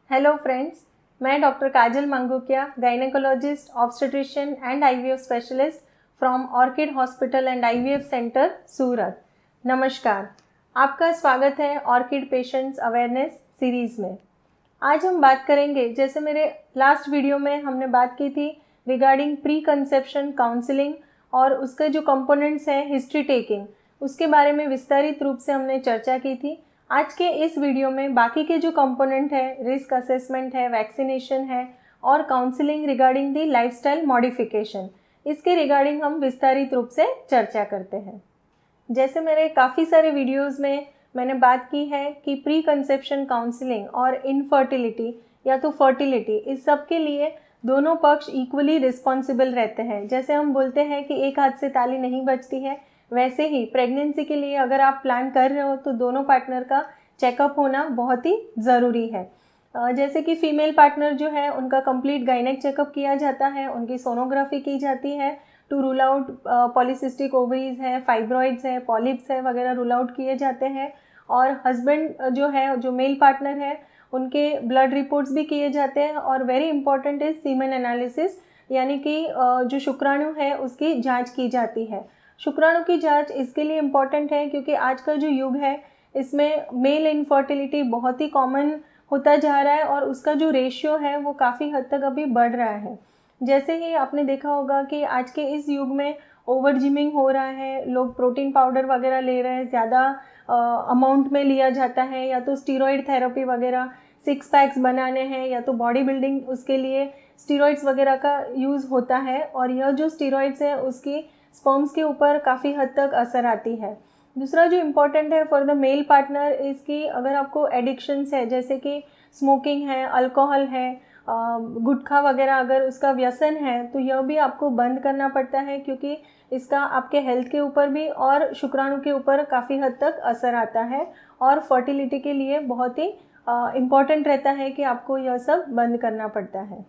Hello friends, मैं doctor Kajal Mangukiya, gynaecologist, obstetrician and IVF specialist from Orchid hospital and IVF centre Surat. नमस्कार, आपका स्वागत है ऑर्किड पेशेंट्स अवेयरनेस सीरीज़ में। आज हम बात करेंगे, जैसे मेरे लास्ट वीडियो में हमने बात की थी रिगार्डिंग प्री कंसेप्शन काउंसलिंग और उसके जो कंपोनेंट्स हैं हिस्ट्री टेकिंग, उसके बारे में विस्तारित रूप से हमने चर्चा की थी। आज के इस वीडियो में बाकी के जो कंपोनेंट है, रिस्क असेसमेंट है, वैक्सीनेशन है और counselling regarding the lifestyle modification, इसके रिगार्डिंग हम विस्तारित रूप से चर्चा करते हैं। जैसे मेरे काफ़ी सारे वीडियोस में मैंने बात की है कि प्री कंसेप्शन काउंसलिंग और इनफर्टिलिटी या तो फर्टिलिटी, इस सब के लिए दोनों पक्ष इक्वली रिस्पॉन्सिबल रहते हैं। जैसे हम बोलते हैं कि एक हाथ से ताली नहीं बजती है, वैसे ही प्रेगनेंसी के लिए अगर आप प्लान कर रहे हो तो दोनों पार्टनर का चेकअप होना बहुत ही ज़रूरी है। जैसे कि फीमेल पार्टनर जो है उनका कंप्लीट गायनेक चेकअप किया जाता है, उनकी सोनोग्राफी की जाती है to rule out polycystic ovaries है, फाइब्रॉइड्स है, पॉलिप्स है वगैरह रूल आउट किए जाते हैं। और हस्बैंड जो है, जो मेल पार्टनर है, उनके ब्लड रिपोर्ट्स भी किए जाते हैं। और very important is semen analysis, यानी कि जो शुक्राणु है उसकी जांच की जाती है। शुक्राणु की जांच इसके लिए इम्पॉर्टेंट है क्योंकि आज का जो युग है इसमें मेल इनफर्टिलिटी बहुत ही कॉमन होता जा रहा है और उसका जो रेशियो है वो काफ़ी हद तक अभी बढ़ रहा है। जैसे ही आपने देखा होगा कि आज के इस युग में ओवर जिमिंग हो रहा है, लोग प्रोटीन पाउडर वगैरह ले रहे हैं, ज़्यादा अमाउंट में लिया जाता है, या तो स्टीरॉयड थेरेपी वगैरह, सिक्स पैक्स बनाने हैं या तो बॉडी बिल्डिंग, उसके लिए स्टीरॉयड्स वगैरह का यूज़ होता है। और यह जो स्टीरॉयड्स है उसकी स्पर्म्स के ऊपर काफ़ी हद तक असर आती है। दूसरा जो इम्पॉर्टेंट है फॉर द मेल पार्टनर इसकी, अगर आपको एडिक्शंस है जैसे कि स्मोकिंग है, अल्कोहल है, गुटखा वगैरह अगर उसका व्यसन है तो यह भी आपको बंद करना पड़ता है क्योंकि इसका आपके हेल्थ के ऊपर भी और शुक्राणु के ऊपर काफ़ी हद तक असर आता है और फर्टिलिटी के लिए बहुत ही इम्पॉर्टेंट रहता है कि आपको यह सब बंद करना पड़ता है।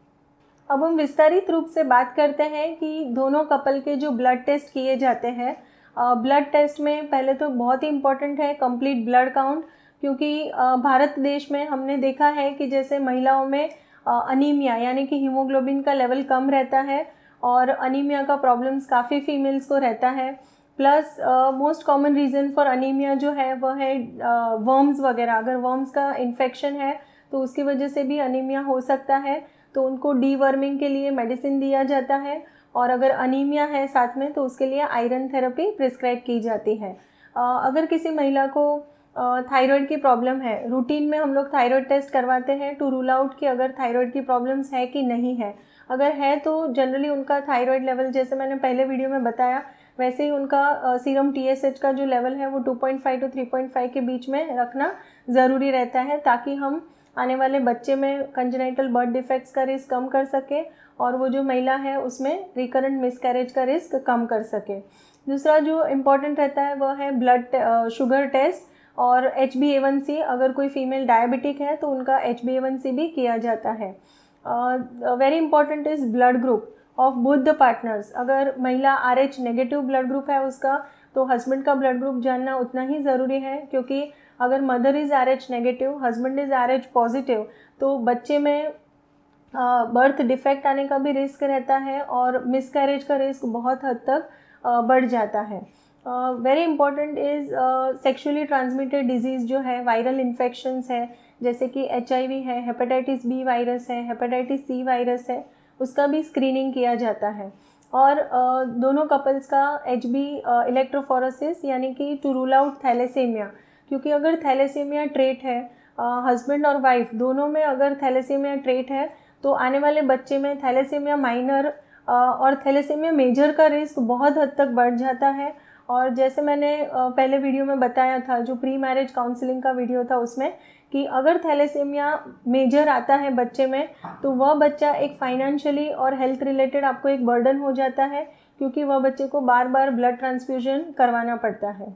अब हम विस्तारित रूप से बात करते हैं कि दोनों कपल के जो ब्लड टेस्ट किए जाते हैं। ब्लड टेस्ट में पहले तो बहुत ही इम्पॉर्टेंट है कंप्लीट ब्लड काउंट, क्योंकि भारत देश में हमने देखा है कि जैसे महिलाओं में अनीमिया यानी कि हीमोग्लोबिन का लेवल कम रहता है और अनीमिया का प्रॉब्लम्स काफ़ी फीमेल्स को रहता है। Plus most common reason for anaemia जो है वह है वर्म्स वगैरह। अगर वर्म्स का इन्फेक्शन है तो उसकी वजह से भी अनीमिया हो सकता है, तो उनको डीवर्मिंग के लिए मेडिसिन दिया जाता है। और अगर अनीमिया है साथ में तो उसके लिए आयरन थेरेपी प्रिस्क्राइब की जाती है। अगर किसी महिला को थायराइड की प्रॉब्लम है, रूटीन में हम लोग थायराइड टेस्ट करवाते हैं टू रूल आउट कि अगर थायराइड की प्रॉब्लम्स है कि नहीं है। अगर है तो जनरली उनका थायराइड लेवल, जैसे मैंने पहले वीडियो में बताया, वैसे ही उनका सीरम TSH का जो लेवल है वो 2.5 to 3.5 के बीच में रखना ज़रूरी रहता है, ताकि हम आने वाले बच्चे में कंजेनाइटल बर्थ डिफेक्ट्स का रिस्क कम कर सके और वो जो महिला है उसमें रिकरेंट मिसकैरेज का रिस्क कम कर सके। दूसरा जो इम्पॉर्टेंट रहता है वह है ब्लड शुगर टेस्ट और HbA1c। अगर कोई फीमेल डायबिटिक है तो उनका HbA1c भी किया जाता है। Very important is blood group of both the partners. अगर महिला RH नेगेटिव ब्लड ग्रुप है उसका, तो हस्बैंड का ब्लड ग्रुप जानना उतना ही ज़रूरी है, क्योंकि अगर mother is RH negative, husband is RH positive, तो बच्चे में बर्थ डिफेक्ट आने का भी रिस्क रहता है और मिसकैरेज का रिस्क बहुत हद तक बढ़ जाता है। Very important is sexually transmitted disease जो है, वायरल इन्फेक्शंस है, जैसे कि HIV है, हेपेटाइटिस B वायरस है, हेपेटाइटिस C वायरस है, उसका भी स्क्रीनिंग किया जाता है। और दोनों कपल्स का HB इलेक्ट्रोफोरेसिस, यानी कि टू रूल आउट थैलेसीमिया, क्योंकि अगर थैलेसीमिया ट्रेट है, हस्बैंड और वाइफ दोनों में अगर थैलेसीमिया ट्रेट है तो आने वाले बच्चे में थैलेसीमिया माइनर और थैलेसीमिया मेजर का रिस्क बहुत हद तक बढ़ जाता है। और जैसे मैंने पहले वीडियो में बताया था, जो प्री मैरिज काउंसलिंग का वीडियो था, उसमें कि अगर थैलेसीमिया मेजर आता है बच्चे में तो वह बच्चा एक फाइनेंशियली और हेल्थ रिलेटेड आपको एक बर्डन हो जाता है, क्योंकि वह बच्चे को बार बार ब्लड ट्रांसफ्यूजन करवाना पड़ता है।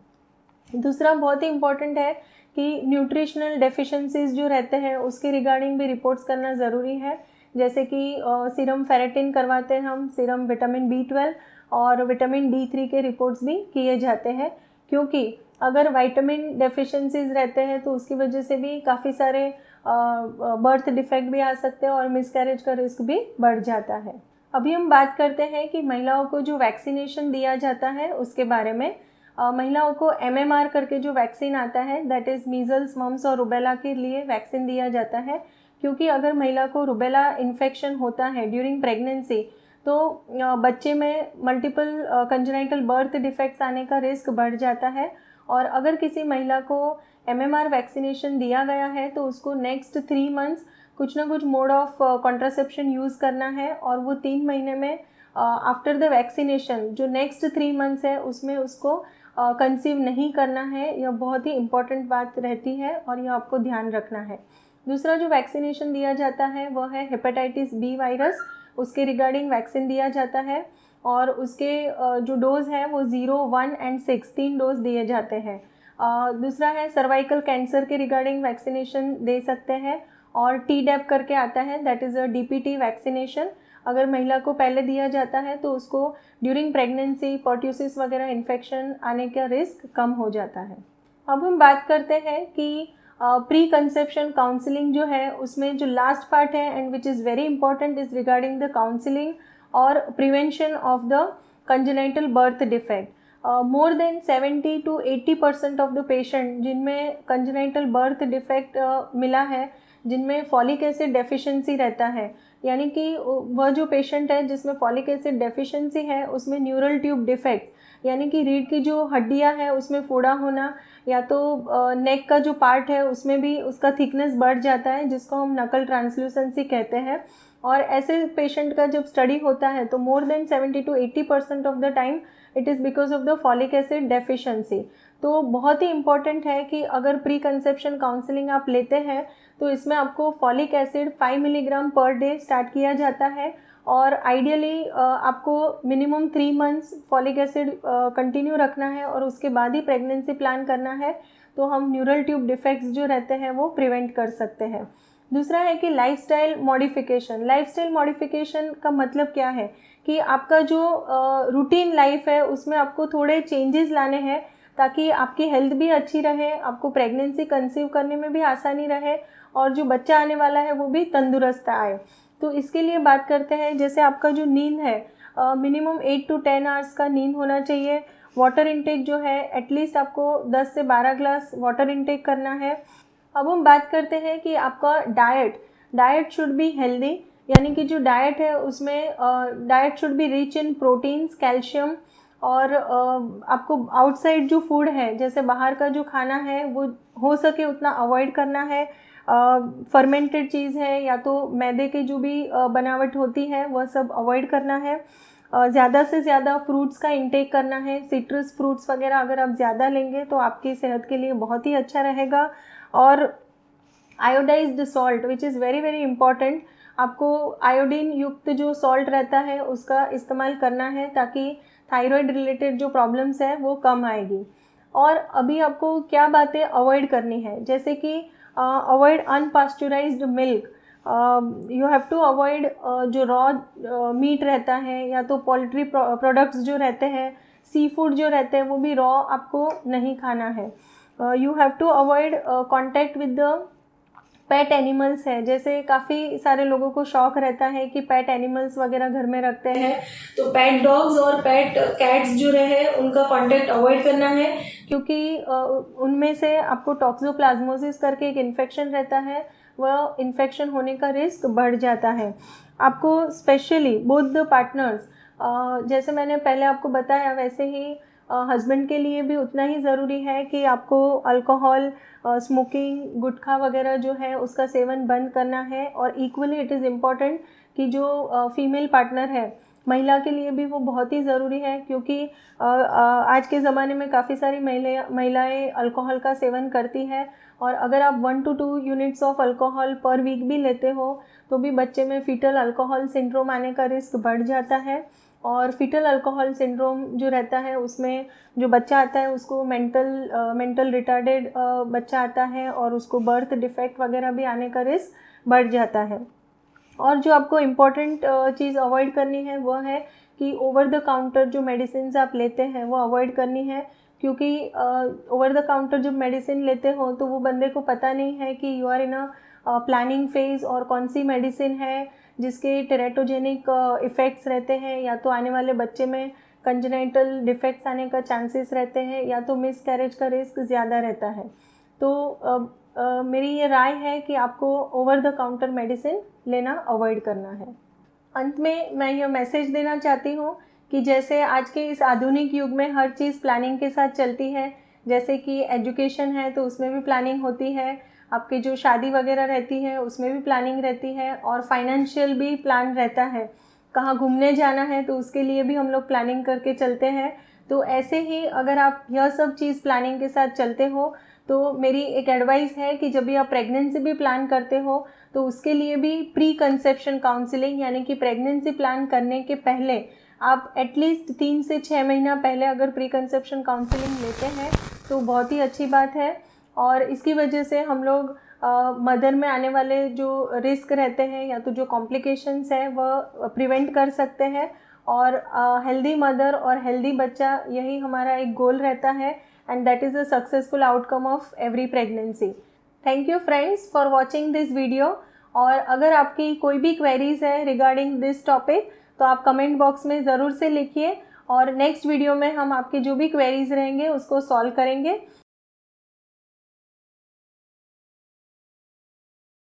दूसरा बहुत ही इम्पॉर्टेंट है कि न्यूट्रिशनल डेफिशिएंसीज जो रहते हैं उसके रिगार्डिंग भी रिपोर्ट्स करना ज़रूरी है। जैसे कि सीरम फेरेटिन करवाते हैं हम, सीरम विटामिन B12 और विटामिन D3 के रिपोर्ट्स भी किए जाते हैं, क्योंकि अगर विटामिन डेफिशिएंसीज रहते हैं तो उसकी वजह से भी काफ़ी सारे बर्थ डिफेक्ट भी आ सकते हैं और मिसकैरेज का रिस्क भी बढ़ जाता है। अभी हम बात करते हैं कि महिलाओं को जो वैक्सीनेशन दिया जाता है उसके बारे में। महिलाओं को MMR करके जो वैक्सीन आता है, दैट इज़ मीज़ल्स, मम्स और रुबेला के लिए वैक्सीन दिया जाता है। क्योंकि अगर महिला को रुबेला इन्फेक्शन होता है ड्यूरिंग प्रेगनेंसी तो बच्चे में मल्टीपल कंजेनाइटल बर्थ डिफेक्ट्स आने का रिस्क बढ़ जाता है। और अगर किसी महिला को MMR वैक्सीनेशन दिया गया है तो उसको नेक्स्ट 3 मंथ्स कुछ ना कुछ मोड ऑफ कॉन्ट्रासेप्शन यूज़ करना है, और वो 3 महीने में आफ्टर द वैक्सीनेशन जो नेक्स्ट 3 मंथ्स है उसमें उसको कंसीव नहीं करना है। यह बहुत ही इम्पॉर्टेंट बात रहती है और यह आपको ध्यान रखना है। दूसरा जो वैक्सीनेशन दिया जाता है वह है हेपेटाइटिस बी वायरस, उसके रिगार्डिंग वैक्सीन दिया जाता है और उसके जो डोज़ है वो 0, 1 एंड 6 3 डोज दिए जाते हैं। दूसरा है सर्वाइकल कैंसर के रिगार्डिंग वैक्सीनेशन दे सकते हैं, और Tdap करके आता है, that is a DPT vaccination. अगर महिला को पहले दिया जाता है तो उसको ड्यूरिंग प्रेगनेंसी पर्ट्यूसिस वगैरह इन्फेक्शन आने का रिस्क कम हो जाता है। अब हम बात करते हैं कि प्री कंसेप्शन काउंसलिंग जो है उसमें जो लास्ट पार्ट है and which is very important is regarding the counselling और prevention of the congenital birth defect. More than 70 to 80% of the patient जिनमें कंजेनाइटल बर्थ डिफेक्ट मिला है, जिनमें फॉलिक एसिड डेफिशिएंसी रहता है, यानी कि वह जो पेशेंट है जिसमें फॉलिक एसिड डेफिशिएंसी है उसमें न्यूरल ट्यूब डिफेक्ट, यानी कि रीढ़ की जो हड्डियां हैं उसमें फोड़ा होना, या तो नेक का जो पार्ट है उसमें भी उसका थिकनेस बढ़ जाता है, जिसको हम नकल ट्रांसल्यूसेंसी कहते हैं। और ऐसे पेशेंट का जब स्टडी होता है तो मोर than 70 to 80% of the time it is because of the folic acid deficiency. तो बहुत ही इम्पॉर्टेंट है कि अगर प्री कंसेप्शन काउंसलिंग आप लेते हैं तो इसमें आपको folic acid 5 milligram per day start किया जाता है, और आइडियली आपको minimum 3 months folic acid continue रखना है और उसके बाद ही प्रेगनेंसी प्लान करना है, तो हम न्यूरल ट्यूब डिफेक्ट्स जो रहते हैं वो प्रिवेंट कर सकते हैं। दूसरा है कि लाइफस्टाइल मॉडिफिकेशन। लाइफस्टाइल मॉडिफिकेशन का मतलब क्या है कि आपका जो रूटीन लाइफ है उसमें आपको थोड़े चेंजेस लाने हैं ताकि आपकी हेल्थ भी अच्छी रहे, आपको प्रेगनेंसी कंसीव करने में भी आसानी रहे और जो बच्चा आने वाला है वो भी तंदुरुस्त आए। तो इसके लिए बात करते हैं, जैसे आपका जो नींद है मिनिमम 8 to 10 आवर्स का नींद होना चाहिए। वाटर इनटेक जो है एटलीस्ट आपको 10 से 12 ग्लास वाटर इनटेक करना है। अब हम बात करते हैं कि आपका डाइट शुड बी हेल्दी, यानी कि जो डाइट है उसमें diet should be rich in proteins, calcium, और आपको आउटसाइड जो फूड है जैसे बाहर का जो खाना है वो हो सके उतना अवॉइड करना है। फर्मेंटेड चीज़ है या तो मैदे की जो भी बनावट होती है वह सब अवॉइड करना है। ज़्यादा से ज़्यादा फ्रूट्स का इंटेक करना है। सिट्रस फ्रूट्स वगैरह अगर आप ज़्यादा लेंगे तो आपकी सेहत के लिए बहुत ही अच्छा रहेगा। और iodised salt which is very very important, आपको आयोडीन युक्त जो सॉल्ट रहता है उसका इस्तेमाल करना है ताकि थायराइड रिलेटेड जो प्रॉब्लम्स है वो कम आएगी। और अभी आपको क्या बातें अवॉइड करनी है, जैसे कि avoid unpasteurised milk, you have to avoid जो रॉ मीट रहता है या तो पोल्ट्री प्रोडक्ट्स जो रहते हैं, सी फूड जो रहते हैं वो भी रॉ आपको नहीं खाना है। You have to avoid contact with the pet animals है, जैसे काफ़ी सारे लोगों को शौक रहता है कि पेट एनिमल्स वगैरह घर में रखते हैं, तो पेट डॉग्स और पेट कैट्स जो रहे उनका कांटेक्ट अवॉइड करना है, क्योंकि उनमें से आपको टॉक्सोप्लाज्मोसिस करके एक इन्फेक्शन रहता है, वह इन्फेक्शन होने का रिस्क बढ़ जाता है। आपको स्पेशली बोथ द पार्टनर्स, जैसे मैंने पहले आपको बताया वैसे ही हस्बैंड के लिए भी उतना ही ज़रूरी है कि आपको अल्कोहल, स्मोकिंग, गुटखा वगैरह जो है उसका सेवन बंद करना है। और इक्वली इट इज़ इम्पॉर्टेंट कि जो फीमेल पार्टनर है महिला के लिए भी वो बहुत ही ज़रूरी है, क्योंकि आज के ज़माने में काफ़ी सारी महिलाएं अल्कोहल का सेवन करती है, और अगर आप 1 to 2 units of alcohol per week भी लेते हो तो भी बच्चे में फीटल अल्कोहल सिंड्रोम आने का रिस्क बढ़ जाता है। और फीटल अल्कोहल सिंड्रोम जो रहता है उसमें जो बच्चा आता है उसको मेंटल रिटार्डेड बच्चा आता है और उसको बर्थ डिफेक्ट वगैरह भी आने का रिस्क बढ़ जाता है। और जो आपको इम्पॉर्टेंट चीज़ अवॉइड करनी है वो है कि ओवर द काउंटर जो मेडिसिन आप लेते हैं वो अवॉइड करनी है, क्योंकि ओवर द काउंटर जब मेडिसिन लेते हो तो वो बंदे को पता नहीं है कि you are in a planning phase और कौन सी मेडिसिन है जिसके टेरेटोजेनिक इफ़ेक्ट्स रहते हैं, या तो आने वाले बच्चे में कंजेनिटल डिफेक्ट्स आने का चांसेस रहते हैं, या तो मिस कैरेज का रिस्क ज़्यादा रहता है। तो मेरी ये राय है कि आपको ओवर द काउंटर मेडिसिन लेना अवॉइड करना है। अंत में मैं यह मैसेज देना चाहती हूँ कि जैसे आज के इस आधुनिक युग में हर चीज़ प्लानिंग के साथ चलती है, जैसे कि एजुकेशन है तो उसमें भी प्लानिंग होती है, आपकी जो शादी वगैरह रहती है उसमें भी प्लानिंग रहती है, और फाइनेंशियल भी प्लान रहता है, कहाँ घूमने जाना है तो उसके लिए भी हम लोग प्लानिंग करके चलते हैं। तो ऐसे ही अगर आप यह सब चीज़ प्लानिंग के साथ चलते हो तो मेरी एक एडवाइस है कि जब भी आप प्रेगनेंसी भी प्लान करते हो तो उसके लिए भी प्री कंसेप्शन काउंसलिंग, यानी कि प्रेगनेंसी प्लान करने के पहले आप एटलीस्ट 3 से 6 महीना पहले अगर प्री कंसेप्शन काउंसलिंग लेते हैं तो बहुत ही अच्छी बात है। और इसकी वजह से हम लोग मदर में आने वाले जो रिस्क रहते हैं या तो जो कॉम्प्लिकेशंस है वह प्रिवेंट कर सकते हैं, और हेल्दी मदर और हेल्दी बच्चा यही हमारा एक गोल रहता है, and that is a successful outcome of every pregnancy. Thank you friends for watching this video. और अगर आपकी कोई भी क्वेरीज़ है रिगार्डिंग दिस टॉपिक तो आप कमेंट बॉक्स में ज़रूर से लिखिए, और नेक्स्ट वीडियो में हम आपके जो भी क्वेरीज़ रहेंगे उसको सॉल्व करेंगे।